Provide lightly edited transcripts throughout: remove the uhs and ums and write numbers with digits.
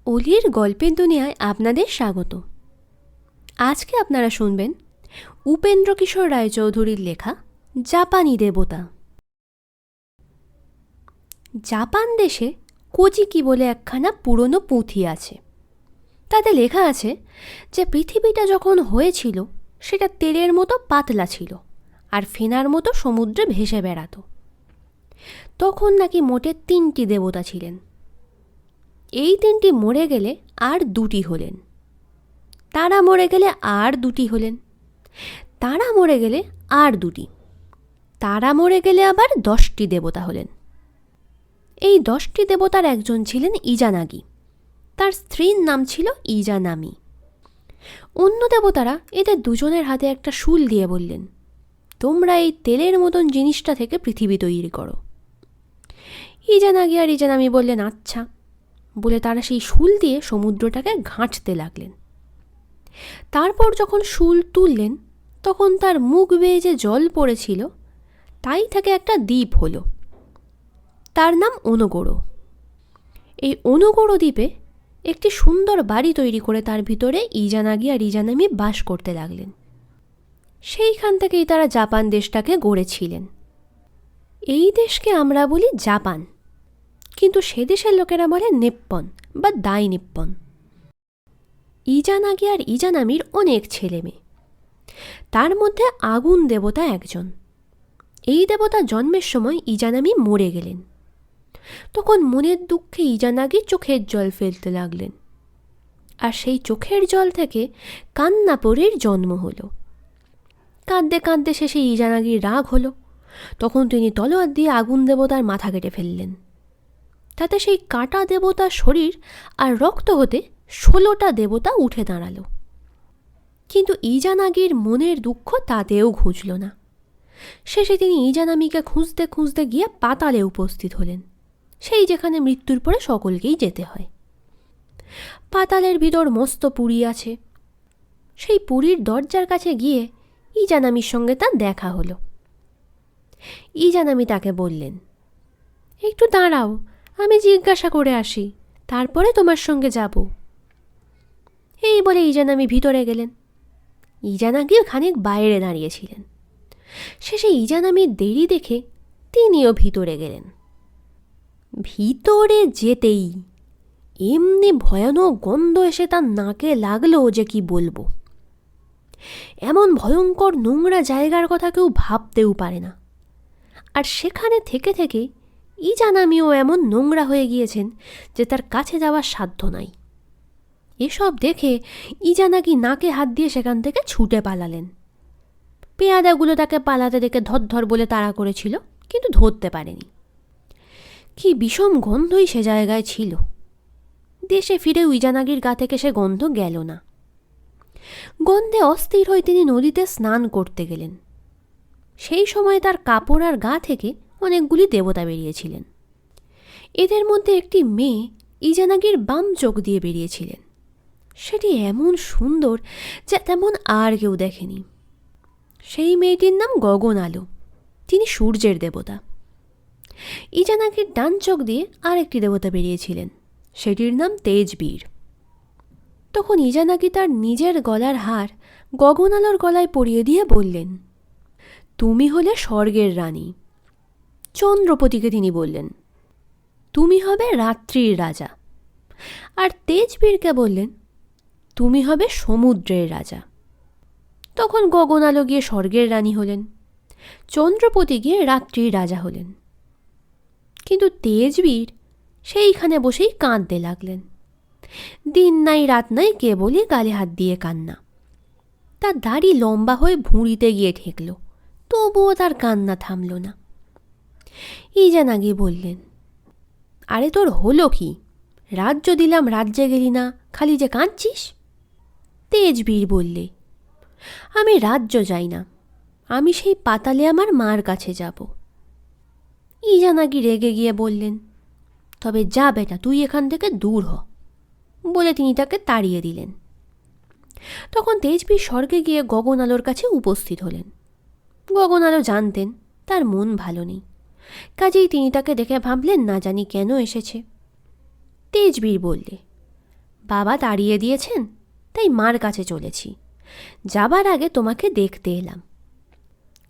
অলির গল্পের দুনিয়ায় আপনাদের স্বাগত। আজকে আপনারা শুনবেন উপেন্দ্র কিশোর রায়চৌধুরীর লেখা জাপানি দেবতা। জাপান দেশে কোজিকি বলে একখানা পুরনো পুঁথি আছে। তাতে লেখা আছে যে পৃথিবীটা যখন হয়েছিল সেটা তেলের মতো পাতলা ছিল আর ফেনার মতো সমুদ্রে ভেসে বেড়াতো। তখন নাকি মোটে 3টি দেবতা ছিলেন। এই 3টি মরে গেলে আর 2টি হলেন, তারা মরে গেলে আর 2টি হলেন, তারা মরে গেলে আর 2টি, তারা মরে গেলে আবার 10টি দেবতা হলেন। এই 10টি দেবতার একজন ছিলেন ইজানাগি, তার স্ত্রীর নাম ছিল ইজানামি। অন্য দেবতারা এদের দুজনের হাতে একটা শুল দিয়ে বললেন, তোমরা এই তেলের মতন জিনিসটা থেকে পৃথিবী তৈরি করো। ইজানাগি আর ইজানামি বললেন আচ্ছা বলে তারা সেই শুল দিয়ে সমুদ্রটাকে ঘাঁটতে লাগলেন। তারপর যখন শুল তুললেন তখন তার মুখ বেয়ে যে জল পড়েছিল তাই থেকে একটা দ্বীপ হলো। তার নাম অনুগোড়ো। এই অনুগোড়ো দ্বীপে একটি সুন্দর বাড়ি তৈরি করে তার ভিতরে ইজানাগি আর ইজানামি বাস করতে লাগলেন। সেইখান থেকেই তারা জাপান দেশটাকে গড়েছিলেন। এই দেশকে আমরা বলি জাপান, কিন্তু সে দেশের লোকেরা বলে নিপ্পন বা দাই নিপ্পন। ইজানাগি আর ইজানামির অনেক ছেলে মেয়ে, তার মধ্যে আগুন দেবতা একজন। এই দেবতা জন্মের সময় ইজানামি মরে গেলেন। তখন মনের দুঃখে ইজানাগি চোখের জল ফেলতে লাগলেন, আর সেই চোখের জল থেকে কান্নাপরির জন্ম হলো। কাঁদতে কাঁদতে শেষে ইজানাগির রাগ হলো। তখন তিনি তলোয়ার দিয়ে আগুন দেবতার মাথা কেটে ফেললেন। তাতে সেই কাটা দেবতার শরীর আর রক্ত হতে 16টা দেবতা উঠে দাঁড়ালো। কিন্তু ইজানাগির মনের দুঃখ তাতেও ঘুচল না। শেষে তিনি ইজানামিকে খুঁজতে খুঁজতে গিয়ে পাতালে উপস্থিত হলেন, সেই যেখানে মৃত্যুর পরে সকলকেই যেতে হয়। পাতালের ভিতর মস্ত পুরী আছে। সেই পুরীর দরজার কাছে গিয়ে ইজানামির সঙ্গে তার দেখা হলো। ইজানামি তাকে বললেন, একটু দাঁড়াও, আমি জিজ্ঞাসা করে আসি, তারপরে তোমার সঙ্গে যাব। এই বলে ইজানামি ভিতরে গেলেন। ইজানাগি খানিক বাইরে দাঁড়িয়েছিলেন। শেষে ইজানামির দেরি দেখে তিনিও ভিতরে গেলেন। ভিতরে যেতেই এমনি ভয়ানক গন্ধ এসে তার নাকে লাগলো যে কি বলবো। এমন ভয়ঙ্কর নোংরা জায়গার কথা কেউ ভাবতেও পারে না। আর সেখানে থেকে থেকে ইজানামিও এমন নোংরা হয়ে গিয়েছেন যে তার কাছে যাওয়ার সাধ্য নাই। এসব দেখে ইজানাগি নাকে হাত দিয়ে সেখান থেকে ছুটে পালালেন। পেয়াদাগুলো তাকে পালাতে দেখে ধরধর বলে তাড়া করেছিল, কিন্তু ধরতে পারেনি। কি বিষম গন্ধই সে জায়গায় ছিল। দেশে ফিরেও ইজানাগির গা থেকে সে গন্ধ গেল না। গন্ধে অস্থির হয়ে তিনি নদীতে স্নান করতে গেলেন। সেই সময় তার কাপড় আর গা থেকে অনেকগুলি দেবতা বেরিয়েছিলেন। এদের মধ্যে একটি মেয়ে ইজানাগির বাম চোখ দিয়ে বেরিয়েছিলেন। সেটি এমন সুন্দর যা তেমন আর কেউ দেখেনি। সেই মেয়েটির নাম গগন আলো, তিনি সূর্যের দেবতা। ইজানাগির ডান চোখ দিয়ে আরেকটি দেবতা বেরিয়েছিলেন, সেটির নাম তেজবীর। তখন ইজানাগি তার নিজের গলার হার গগন আলোর গলায় পরিয়ে দিয়ে বললেন, তুমি হলে স্বর্গের রানী। চন্দ্রপতিকে তিনি বললেন, তুমি হবে রাত্রির রাজা। আর তেজবীরকে বললেন, তুমি হবে সমুদ্রের রাজা। তখন গগন আলো গিয়ে স্বর্গের রানী হলেন, চন্দ্রপতি গিয়ে রাত্রির রাজা হলেন। কিন্তু তেজবীর সেইখানে বসেই কাঁদতে লাগলেন। দিন নাই রাত নাই, কেবলই গালে হাত দিয়ে কান্না। তার দাড়ি লম্বা হয়ে ভুঁড়িতে গিয়ে ঠেকল, তবুও তার কান্না থামল না। ইজানাগি বললেন, আরে তোর হলো কি? রাজ্য দিলাম, রাজ্যে গেলি না, খালি যে কাঁদছিস। তেজবীর বললে, আমি রাজ্য যাই না, আমি সেই পাতালে আমার মার কাছে যাব। ইজানাগি রেগে গিয়ে বললেন, তবে যা বেটা, তুই এখান থেকে দূর হ, বলে তিনি তাকে তাড়িয়ে দিলেন। তখন তেজবীর স্বর্গে গিয়ে গগন আলোর কাছে উপস্থিত হলেন। গগন আলো জানতেন তার মন ভালো নেই, কাজেই তিনি তাকে দেখে ভাবলেন না জানি কেন এসেছে। তেজবীর বললে, বাবা তাড়িয়ে দিয়েছেন, তাই মার কাছে চলেছি। যাবার আগে তোমাকে দেখতে এলাম।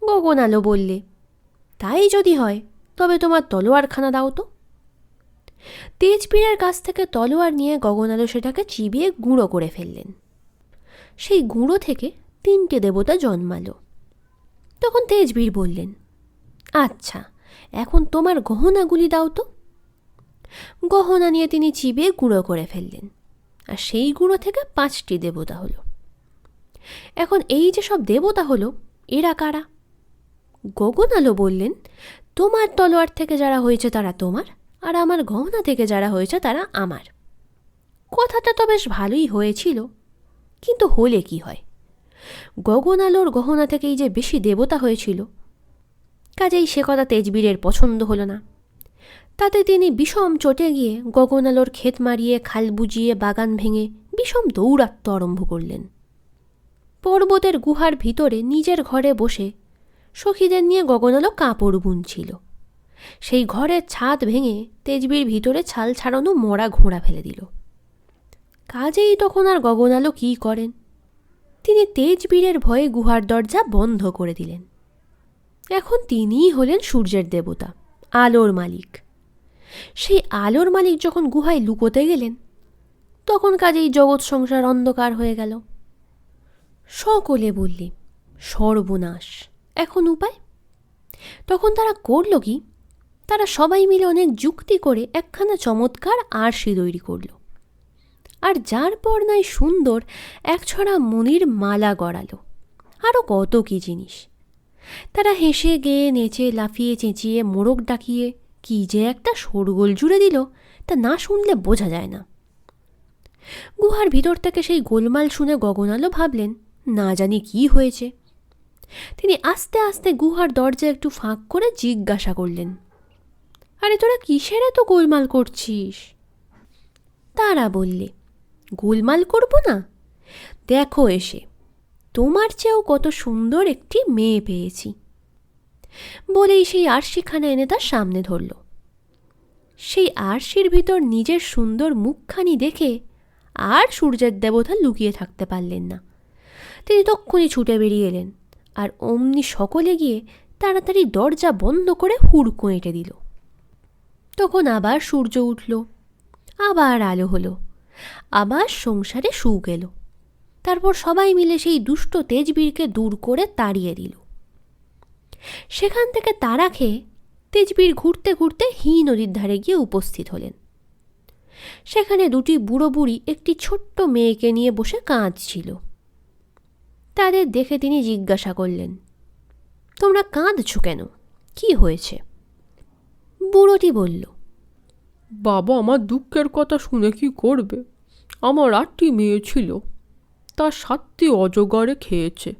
গগন আলো বললে, তাই যদি হয় তবে তোমার তলোয়ারখানা দাও তো। তেজবীরের কাছ থেকে তলোয়ার নিয়ে গগন আলো সেটাকে চিবিয়ে গুঁড়ো করে ফেললেন। সেই গুঁড়ো থেকে 3টে দেবতা জন্মালো। তখন তেজবীর বললেন, আচ্ছা, এখন তোমার গহনাগুলি দাও তো। গহনা নিয়ে তিনি চিবিয়ে গুঁড়ো করে ফেললেন, আর সেই গুঁড়ো থেকে 5টি দেবতা হলো। এখন এই যে সব দেবতা হলো, এরা কারা? গগন আলো বললেন, তোমার তলোয়ার থেকে যারা হয়েছে তারা তোমার, আর আমার গহনা থেকে যারা হয়েছে তারা আমার। কথাটা তো বেশ ভালোই হয়েছিল, কিন্তু হলে কি হয়? গগন আলোর গহনা থেকেই যে বেশি দেবতা হয়েছিল, কাজেই সে কথা তেজবীরের পছন্দ হলো না। তাতে তিনি বিষম চটে গিয়ে গগন আলোর ক্ষেত মারিয়ে, খাল বুজিয়ে, বাগান ভেঙে বিষম দৌরাত্ম্য আরম্ভ করলেন। পর্বতের গুহার ভিতরে নিজের ঘরে বসে সখীদের নিয়ে গগন আলো কাপড় বুনছিল। সেই ঘরের ছাদ ভেঙে তেজবীর ভিতরে ছাল ছাড়ানো মরা ঘোড়া ফেলে দিল। কাজেই তখন আর গগন আলো কী করেন? তিনি তেজবীরের ভয়ে গুহার দরজা বন্ধ করে দিলেন। এখন তিনিই হলেন সূর্যের দেবতা, আলোর মালিক। সেই আলোর মালিক যখন গুহায় লুকোতে গেলেন, তখন কাজেই জগৎ সংসার অন্ধকার হয়ে গেল। সকলে বললে, সর্বনাশ, এখন উপায়? তখন তারা করল কি? তারা সবাই মিলে অনেক যুক্তি করে একখানা চমৎকার আরশি তৈরি করল, আর যার পর নাই সুন্দর একছড়া মণির মালা গড়ালো, আরও কত কি জিনিস। তারা হেসে গেয়ে নেচে লাফিয়ে চেঁচিয়ে মোরগ ডাকিয়ে কি যে একটা শোরগোল জুড়ে দিল, তা না শুনলে বোঝা যায় না। গুহার ভিতর থেকে সেই গোলমাল শুনে গগন আলো ভাবলেন, না জানি কি হয়েছে। তিনি আস্তে আস্তে গুহার দরজা একটু ফাঁক করে জিজ্ঞাসা করলেন, আরে তোরা কিসের এত গোলমাল করছিস? তারা বললে, গোলমাল করব না, দেখো এসে তোমার চেয়েও কত সুন্দর একটি মেয়ে পেয়েছি। বলেই সেই আরশিখানা এনে তার সামনে ধরল। সেই আরশির ভিতর নিজের সুন্দর মুখখানি দেখে আর সূর্যের দেবতা লুকিয়ে থাকতে পারলেন না। তিনি তক্ষুনি ছুটে বেরিয়ে এলেন, আর অমনি সকলে গিয়ে তাড়াতাড়ি দরজা বন্ধ করে হুড়কো এঁটে দিল। তখন আবার সূর্য উঠল, আবার আলো হলো, আবার সংসারে সুখ এলো। তারপর সবাই মিলে সেই দুষ্ট তেজবীরকে দূর করে তাড়িয়ে দিল। সেখান থেকে তাড়া খেয়ে তেজবীর ঘুরতে ঘুরতে হি নদীর ধারে গিয়ে উপস্থিত হলেন। সেখানে 2টি বুড়ো বুড়ি একটি ছোট্ট মেয়েকে নিয়ে বসে কাঁদছিল। তাদের দেখে তিনি জিজ্ঞাসা করলেন, তোমরা কাঁদছো কেন? কি হয়েছে? বুড়োটি বলল, বাবা আমার দুঃখের কথা শুনে কি করবে? আমার 8টি মেয়ে ছিল, তার 7টি অজগরে খেয়েছে,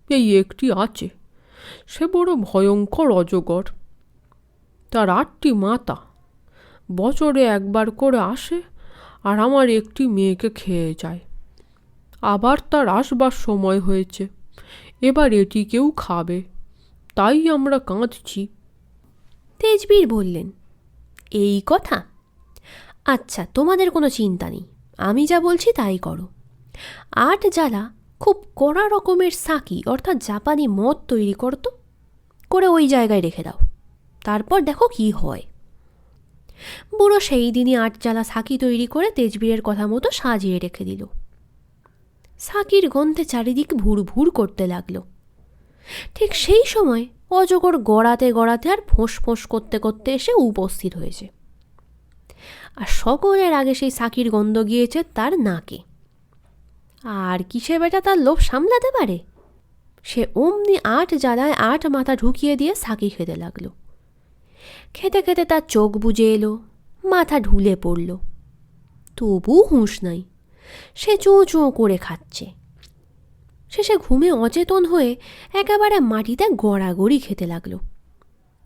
এই একটি আছে, সে বড় ভয়ঙ্কর অজগর। তার 8টি মাতা, বছরে একবার করে আসে আর আমার একটি মেয়েকে খেয়ে যায়। আবার তার আসবার সময় হয়েছে, এবার এটিকেও খাবে, তাই আমরা কাঁদছি। তেজবীর বললেন, এই কথা? আচ্ছা, তোমাদের কোনো চিন্তা নেই, আমি যা বলছি তাই করো। 8 জ্বালা খুব কড়া রকমের সাকি অর্থাৎ জাপানি মদ তৈরি করতো, করে ওই জায়গায় রেখে দাও, তারপর দেখো কি হয়। বুড়ো সেই দিনই 8 জ্বালা সাকি তৈরি করে তেজবীরের কথা মতো সাজিয়ে রেখে দিল। সাকির গন্ধে চারিদিক ভুর ভুর করতে লাগলো। ঠিক সেই সময় অজগর গড়াতে গড়াতে আর ফোঁস ফোঁস করতে করতে এসে উপস্থিত হয়েছে, আর সকলের আগে সেই সাকির গন্ধ গিয়েছে তার নাকে। আর কিসে বেটা তার লোভ সামলাতে পারে? সে অমনি 8 জ্বালায় 8 মাথা ঢুকিয়ে দিয়ে সাকি খেতে লাগলো। খেতে খেতে তার চোখ বুজে এলো, মাথা ঢুলে পড়ল, তবু হুঁশ নাই, সে চোঁ চোঁ করে খাচ্ছে। শেষে ঘুমে অচেতন হয়ে একেবারে মাটিতে গড়াগড়ি খেতে লাগলো।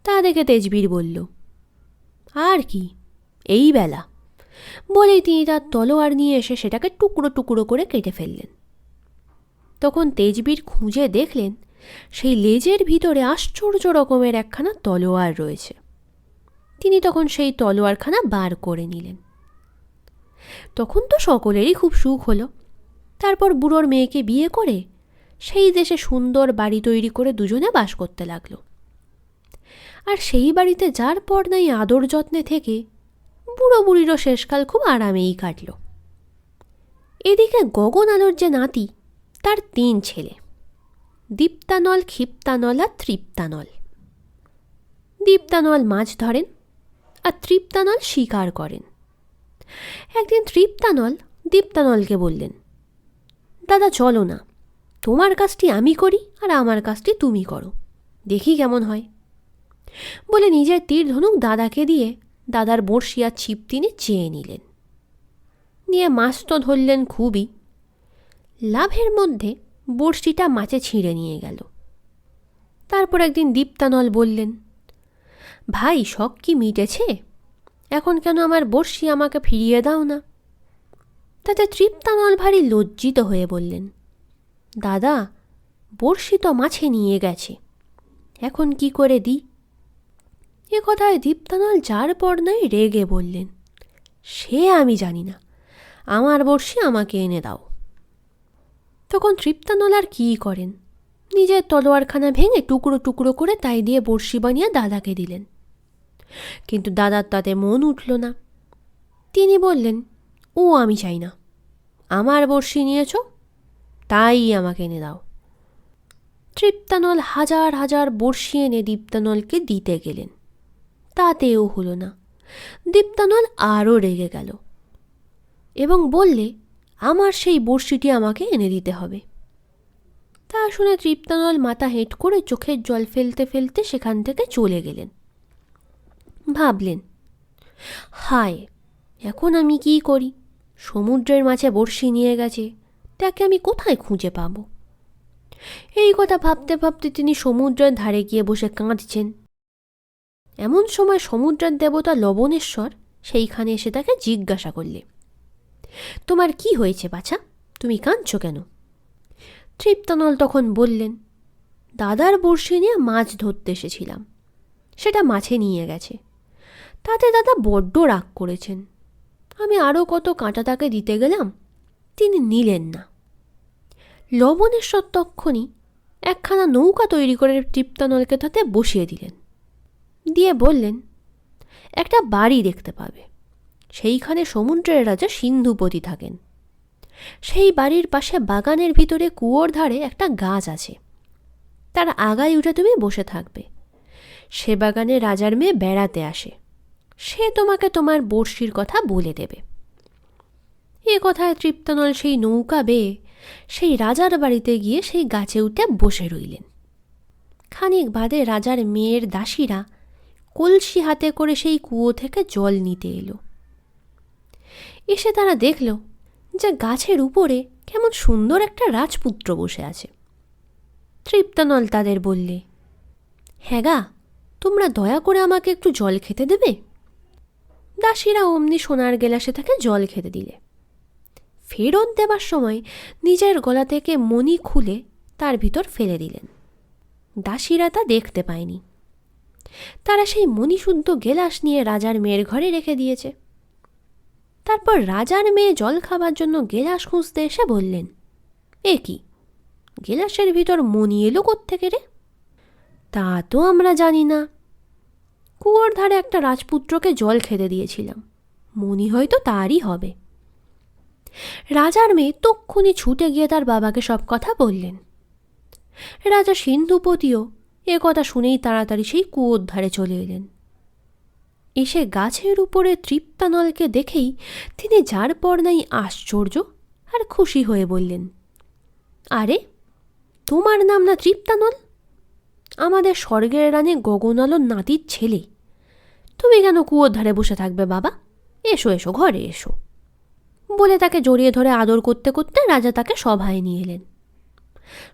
তা দেখে তেজবীর বলল, আর কি, এই বেলা? বলেই তিনি তার তলোয়ার নিয়ে এসে সেটাকে টুকরো টুকরো করে কেটে ফেললেন। তখন তেজবীর খুঁজে দেখলেন সেই লেজের ভিতরে আশ্চর্য রকমের একখানা তলোয়ার রয়েছে। তিনি তখন সেই তলোয়ারখানা বার করে নিলেন। তখন তো সকলেরই খুব সুখ হলো। তারপর বুড়োর মেয়েকে বিয়ে করে সেই দেশে সুন্দর বাড়ি তৈরি করে দুজনে বাস করতে লাগলো। আর সেই বাড়িতে যার পর নাই আদর যত্নে থেকে বুড়ো বুড়িরও শেষকাল খুব আরামেই কাটল। এদিকে গগন আলোর যে নাতি, তার 3 ছেলে, দীপ্তানল, ক্ষিপ্তানল আর তৃপ্তানল। দীপ্তানল মাছ ধরেন আর তৃপ্তানল শিকার করেন। একদিন তৃপ্তানল দীপ্তানলকে বললেন, দাদা চলো না, তোমার কাজটি আমি করি আর আমার কাজটি তুমি করো, দেখি কেমন হয়। বলে নিজের তীর ধনুক দাদাকে দিয়ে দাদার বড়শি আর ছিপ তিনি চেয়ে নিলেন। নিয়ে মাছ তো ধরলেন খুবই। লাভের মধ্যে বড়শিটা মাছে ছিঁড়ে নিয়ে গেল। তারপর একদিন দীপ্তানল বললেন, ভাই শখ কি মিটেছে? এখন কেন আমার বড়শি আমাকে ফিরিয়ে দাও না? তাতে তৃপ্তানল ভারী লজ্জিত হয়ে বললেন, দাদা বড়শি তো মাছে নিয়ে গেছে, এখন কি করে দিই? এ কথায় দীপ্তানল যার পর নাই রেগে বললেন, সে আমি জানি না, আমার বড়শি আমাকে এনে দাও। তখন তৃপ্তানল আর কী করেন, নিজের তলোয়ারখানা ভেঙে টুকরো টুকরো করে তাই দিয়ে বড়শি বানিয়ে দাদাকে দিলেন। কিন্তু দাদার তাতে মন উঠল না। তিনি বললেন, ও আমি চাই না, আমার বড়শি নিয়েছ তাই আমাকে এনে দাও। তৃপ্তানল হাজার হাজার বড়শি এনে দীপ্তানলকে দিতে গেলেন, তাতেও হলো না। দীপ্তানল আরও রেগে গেল এবং বললে, আমার সেই বড়শিটি আমাকে এনে দিতে হবে। তা শুনে তৃপ্তানল মাথা হেঁট করে চোখের জল ফেলতে ফেলতে সেখান থেকে চলে গেলেন। ভাবলেন, হায় এখন আমি কি করি? সমুদ্রের মাছে বড়শি নিয়ে গেছে, তাকে আমি কোথায় খুঁজে পাব? এই কথা ভাবতে ভাবতে তিনি সমুদ্রের ধারে গিয়ে বসে কাঁদছেন। এমন সময় সমুদ্রের দেবতা লবণেশ্বর সেইখানে এসে তাকে জিজ্ঞাসা করলে, তোমার কি হয়েছে বাছা, তুমি কাঁদছ কেন? তৃপ্তানল তখন বললেন, দাদার বড়শি নিয়ে মাছ ধরতে এসেছিলাম, সেটা মাছে নিয়ে গেছে, তাতে দাদা বড্ড রাগ করেছেন। আমি আরও কত কাঁটা তাকে দিতে গেলাম, তিনি নিলেন না। লবণেশ্বর তক্ষণি একখানা নৌকা তৈরি করে তৃপ্তানলকে তাতে বসিয়ে দিলেন, দিয়ে বললেন, একটা বাড়ি দেখতে পাবে, সেইখানে সমুদ্রের রাজা সিন্ধুপতি থাকেন। সেই বাড়ির পাশে বাগানের ভিতরে কুয়োর ধারে একটা গাছ আছে, তার আগায় উঠে তুমি বসে থাকবে। সে বাগানে রাজার মেয়ে বেড়াতে আসে, সে তোমাকে তোমার বড়শির কথা বলে দেবে। এ কথায় তৃপ্তানল সেই নৌকা বেয়ে সেই রাজার বাড়িতে গিয়ে সেই গাছে উঠে বসে রইলেন। খানিক বাদে রাজার মেয়ের দাসীরা কলসি হাতে করে সেই কুয়ো থেকে জল নিতে এলো। এসে তারা দেখল যে গাছের উপরে কেমন সুন্দর একটা রাজপুত্র বসে আছে। তৃপ্তানল তাদের বললে, হ্যাঁ গা, তোমরা দয়া করে আমাকে একটু জল খেতে দেবে? দাসীরা অমনি সোনার গেলাসে তাকে জল খেতে দিলে। ফেরত দেবার সময় নিজের গলা থেকে মণি খুলে তার ভিতর ফেলে দিলেন। দাসীরা তা দেখতে পায়নি। তারা সেই মণিশুদ্ধ গেলাস নিয়ে রাজার মেয়ের ঘরে রেখে দিয়েছে। তারপর রাজার মেয়ে জল খাবার জন্য গেলাস খুঁজতে এসে বললেন, এ কি, গেলাসের ভিতর মণি এলো কোত্থেকে রে? তা তো আমরা জানি না, কুয়োর ধারে একটা রাজপুত্রকে জল খেতে দিয়েছিলাম, মণি হয়তো তারই হবে। রাজার মেয়ে তক্ষুনি ছুটে গিয়ে তার বাবাকে সব কথা বললেন। রাজা সিন্ধুপতিও এ কথা শুনেই তাড়াতাড়ি সেই কুয়োর ধারে চলে এলেন। এসে গাছের উপরে তৃপ্তানলকে দেখেই তিনি যার পর নাই আশ্চর্য আর খুশি হয়ে বললেন, আরে তোমার নাম না তৃপ্তানল? আমাদের স্বর্গের রানী গগনালোর নাতির ছেলে, তুমি কেন কুয়োর ধারে বসে থাকবে বাবা? এসো এসো, ঘরে এসো। বলে তাকে জড়িয়ে ধরে আদর করতে করতে রাজা তাকে সভায় নিয়ে এলেন।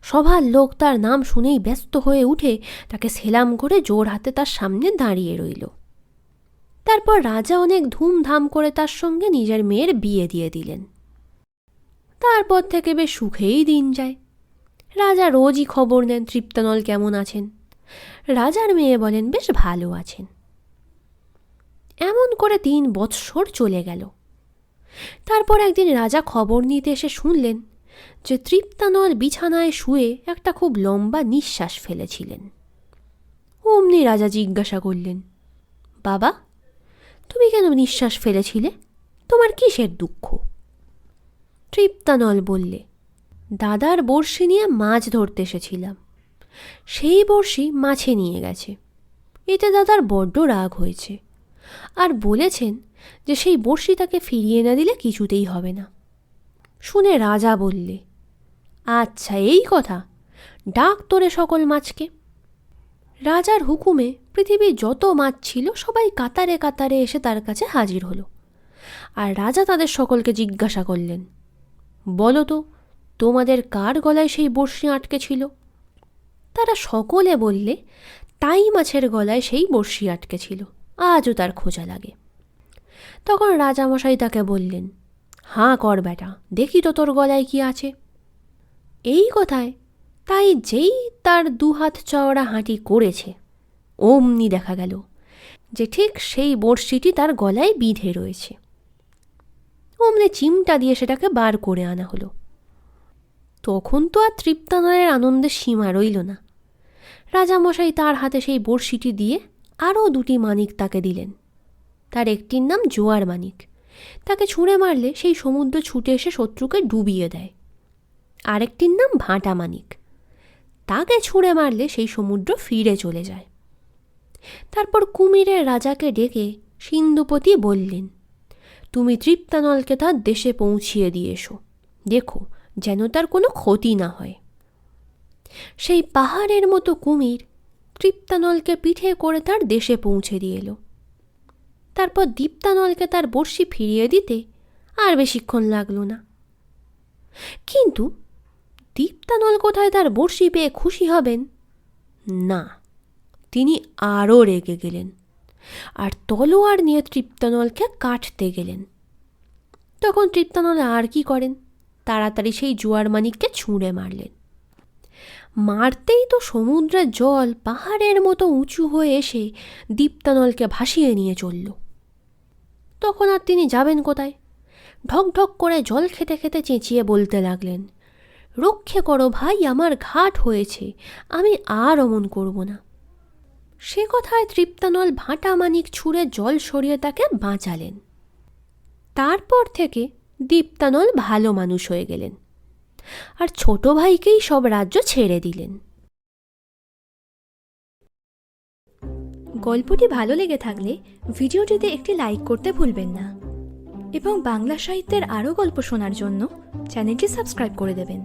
সভার লোক তার নাম শুনেই ব্যস্ত হয়ে উঠে তাকে সেলাম করে জোর হাতে তার সামনে দাঁড়িয়ে রইল। তারপর রাজা অনেক ধুমধাম করে তার সঙ্গে নিজের মেয়ের বিয়ে দিয়ে দিলেন। তারপর থেকে বেশ সুখেই দিন যায়। রাজা রোজই খবর নেন তৃপ্তানল কেমন আছেন। রাজার মেয়ে বলেন বেশ ভালো আছেন। এমন করে 3 বৎসর চলে গেল। তারপর একদিন রাজা খবর নিতে এসে শুনলেন যে তৃপ্তানল বিছানায় শুয়ে একটা খুব লম্বা নিঃশ্বাস ফেলেছিলেন। অমনি রাজা জিজ্ঞাসা করলেন, বাবা, তুমি কেন নিঃশ্বাস ফেলেছিলে? তোমার কিসের দুঃখ? তৃপ্তানল বললে, দাদার বড়শি নিয়ে মাছ ধরতে এসেছিলাম, সেই বড়শি মাছে নিয়ে গেছে। এতে দাদার বড্ড রাগ হয়েছে, আর বলেছেন যে সেই বড়শি তাকে ফিরিয়ে না দিলে কিছুতেই হবে না। শুনে রাজা বললে, আচ্ছা এই কথা, ডাক তোরে সকল মাছকে। রাজার হুকুমে পৃথিবীর যত মাছ ছিল সবাই কাতারে কাতারে এসে তার কাছে হাজির হলো। আর রাজা তাদের সকলকে জিজ্ঞাসা করলেন, বলো তো, তোমাদের কার গলায় সেই বড়শি আটকে ছিল? তারা সকলে বললে, তাই মাছের গলায় সেই বড়শি আটকে ছিল, আজও তার খোঁজা লাগে। তখন রাজামশাই তাকে বললেন, হাঁ কর বেটা, দেখি তো তোর গলায় কি আছে। এই কথায় তাই যেই তার 2 হাত চওড়া হাঁটি করেছে, অমনি দেখা গেল যে ঠিক সেই বড়শিটি তার গলায় বিঁধে রয়েছে। অমনি চিমটা দিয়ে সেটাকে বার করে আনা হলো। তখন তো আর তৃপ্তানলের আনন্দের সীমা রইল না। রাজামশাই তার হাতে সেই বড়শিটি দিয়ে আরও 2টি মানিক তাকে দিলেন। তার একটির নাম জোয়ার মানিক, তাকে ছুঁড়ে মারলে সেই সমুদ্র ছুটে এসে শত্রুকে ডুবিয়ে দেয়। আরেকটির নাম ভাঁটা মানিক, তাকে ছুঁড়ে মারলে সেই সমুদ্র ফিরে চলে যায়। তারপর কুমিরের রাজাকে ডেকে সিন্ধুপতি বললেন, তুমি তৃপ্তানলকে তার দেশে পৌঁছিয়ে দিয়ে এসো, দেখো যেন তার কোনো ক্ষতি না হয়। সেই পাহাড়ের মতো কুমির তৃপ্তানলকে পিঠে করে তার দেশে পৌঁছে দিয়ে এলো। তারপর দীপ্তানলকে তার বড়শি ফিরিয়ে দিতে আর বেশিক্ষণ লাগলো না। কিন্তু দীপ্তানল কোথায় তার বড়শি পেয়ে খুশি হবেন? না, তিনি আরও রেগে গেলেন আর তলোয়ার নিয়ে তৃপ্তানলকে কাটতে গেলেন। তখন তৃপ্তানল আর কি করেন, তাড়াতাড়ি সেই জোয়ার মানিককে ছুঁড়ে মারলেন। মারতেই তো সমুদ্রের জল পাহাড়ের মতো উঁচু হয়ে এসে দীপ্তানলকে ভাসিয়ে নিয়ে চলল। তখন আর তিনি যাবেন কোথায়? ঢক ঢক করে জল খেতে খেতে চেঁচিয়ে বলতে লাগলেন, রক্ষে করো ভাই, আমার ঘাট হয়েছে, আমি আর অমন করব না। সে কথায় তৃপ্তানল ভাঁটা মানিক ছুঁড়ে জল সরিয়ে তাকে বাঁচালেন। তারপর থেকে দীপ্তানল ভালো মানুষ হয়ে গেলেন আর ছোট ভাইকেই সব রাজ্য ছেড়ে দিলেন। গল্পটি ভালো লেগে থাকলে ভিডিওটিতে একটি লাইক করতে ভুলবেন না এবং বাংলা সাহিত্যের আরও গল্প শোনার জন্য চ্যানেলটি সাবস্ক্রাইব করে দেবেন।